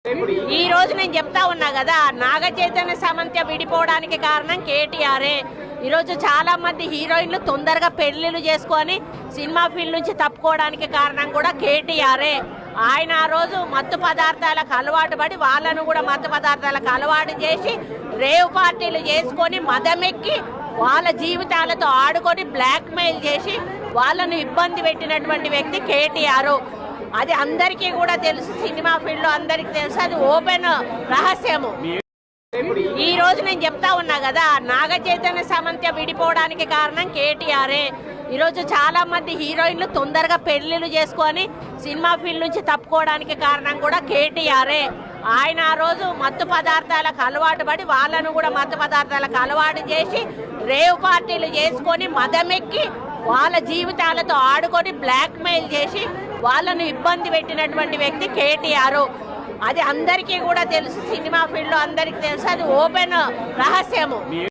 ఈ రోజు నేను చెప్తా ఉన్నా కదా, నాగ చైతన్య సమంత విడిపోవడానికి కారణం కేటీఆరే. ఈరోజు చాలా మంది హీరోయిన్లు తొందరగా పెళ్లిళ్ళు చేసుకొని సినిమా ఫీల్డ్ నుంచి తప్పుకోవడానికి కారణం కూడా కేటీఆరే. ఆయన ఆ రోజు మత్తు పదార్థాలకు అలవాటు పడి వాళ్ళను కూడా మత్తు పదార్థాలకు అలవాటు చేసి రేవ్ పార్టీలు చేసుకొని మదమెక్కి వాళ్ళ జీవితాలతో ఆడుకొని బ్లాక్ మెయిల్ చేసి వాళ్ళను ఇబ్బంది పెట్టినటువంటి వ్యక్తి కేటీఆర్. అది అందరికీ కూడా తెలుసు, సినిమా ఫీల్డ్ అందరికీ తెలుసు, అది ఓపెన్ రహస్యము. ఈ రోజు నేను చెప్తా ఉన్నా కదా, నాగ చైతన్య సమంత విడిపోవడానికి కారణం కేటీఆరే. ఈరోజు చాలా మంది హీరోయిన్లు తొందరగా పెళ్లిళ్ళు చేసుకొని సినిమా ఫీల్డ్ నుంచి తప్పుకోవడానికి కారణం కూడా కేటీఆరే. ఆయన ఆ రోజు మత్తు పదార్థాలకు అలవాటు పడి వాళ్ళను కూడా మత్తు పదార్థాలకు అలవాటు చేసి రేవ్ పార్టీలు చేసుకొని మదమెక్కి వాళ్ళ జీవితాలతో ఆడుకొని బ్లాక్ మెయిల్ చేసి వాళ్ళను ఇబ్బంది పెట్టినటువంటి వ్యక్తి కేటీఆర్. అది అందరికీ కూడా తెలుసు, సినిమా ఫీల్డ్ అందరికీ తెలుసు, అది ఓపెన్ రహస్యము.